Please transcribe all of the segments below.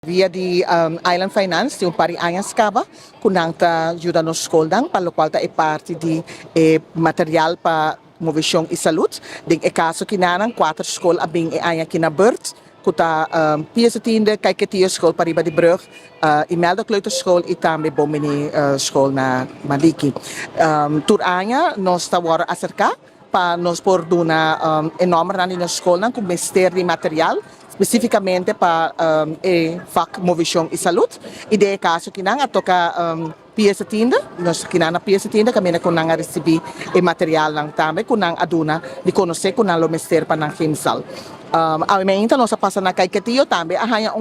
Via di Island Finance, yung pariayas kaba, kunang ta ajuda no skoldang, palo qual ta e parte di material pa movisyong isalut. Ding e kaso kinanang 4 skol abing e aya kinabert, kuta pia sa tinde kay ketiyo skol pariba di brug, imelda kleuterschool itame bomini skol na maliki. Tur aya nos tawara acerca pa nos por duna enorme na nos skol nang kung mister di material especificamente para fac movisyong isalut. Ideia caso kinang atoka pia sa tinda, nós kinana pia sa tinda kami na kunang recebi material ng tame kunang aduna di konose kunang lomester pa ng himsal. Aumenta nossa passa na kay ketiyo tambe ahaya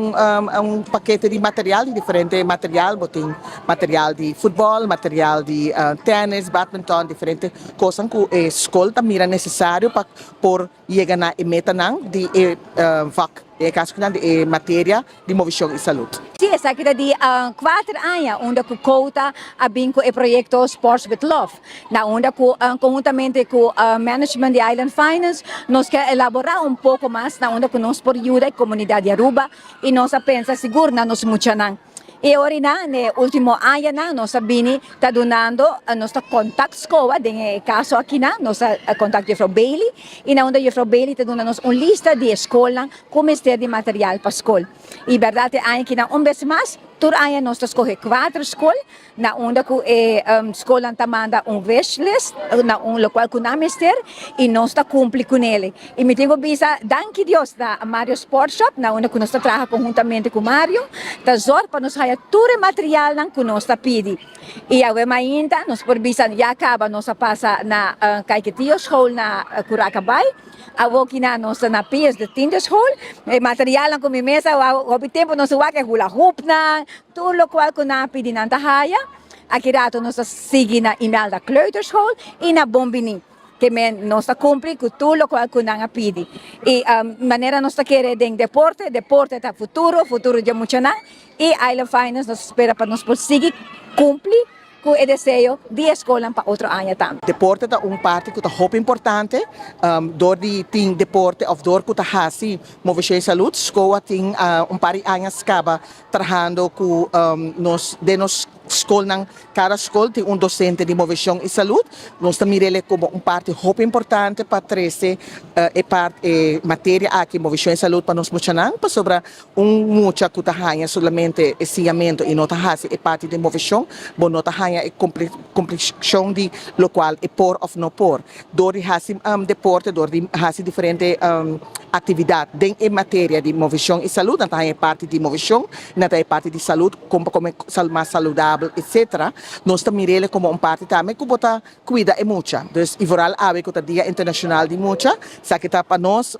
pakete de material, de diferente material, boting material de futebol, material de tennis, badminton, diferente coisas que escola mira necessário para por chegar na meta nang de fac caso que de matéria de movisyong e saúde. Sí, esa kita di 4 años onde ku kota abing ko e proyecto Sports with Love. Na onde ku conjuntamente ku management de Island Finance nos quer elaborar pouco mais na onde ku nos por ayuda a comunidade de Aruba e nos pensa seguro na nos mucha nang. E ora na, ne ultimo año na, nos bini ta donando a nossa contact scoa, den caso aqui na, nossa contact Jeffro Bailey, e na onde Jeffro Bailey ta donando uma lista de escola com mister de material para escola. E verdade año que na vez mais, tur año nos escolhe 4 escolas, na onde ku escola ta manda wish list, na local ku na mister, e nós ta cumpre com ele. E me tenho bisa, danke Dios, na Mario Sport Shop, na onde ku nós trabalha conjuntamente com Mario, ta zor para nos tudo material nang kunos ta pidi. E ave mainta nos por bisan ya acaba nos pasa na kay ketiyo school na Kurakabay. Awo kina nos na pies de tindes school. Material ang kumimesa wa tempo nos wa ke hula hoop na tudo lo qual kuna pidi nan tahaya. Akirato nos sige na Imelda Kleuterschool e na Bombini. Que men nos cumpre com tudo o que nós pedi. E maneira nos querer de deporte tá futuro de muito não. E Island Finance nos espera para nos conseguir cumprir com o desejo de escola para outro ano também. Deporte é parte que é muito importante. Door die ting deporte of door que hasi movisyong saúde, escola tem par de anos acaba trabalhando com nos escola ng cada escola tem docente de movisyong e saúde. Nós também ele como parte muito importante para 13 matéria aqui movisyong e saúde para nós muchanan para sobre mucha que tahanya solamente ensinamento e nota hasi parte de movisyong, bon nota hanya e compreensão de lo qual e por of no por. Dori hasi deporte, dori hasi diferente atividade den e matéria de movisyong e saúde, nata é parte de movisyong, nata é parte de saúde, como mais saudável, etc. Nós também ele como parte também que bota cuida e mucha. Então, e voral ave que o Dia Internacional de Mucha, sabe que para nós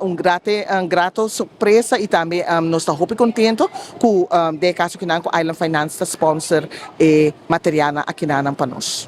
grato surpresa e também nós estamos muito contentes com de caso que não Island Finance sponsor e material aqui na para nós.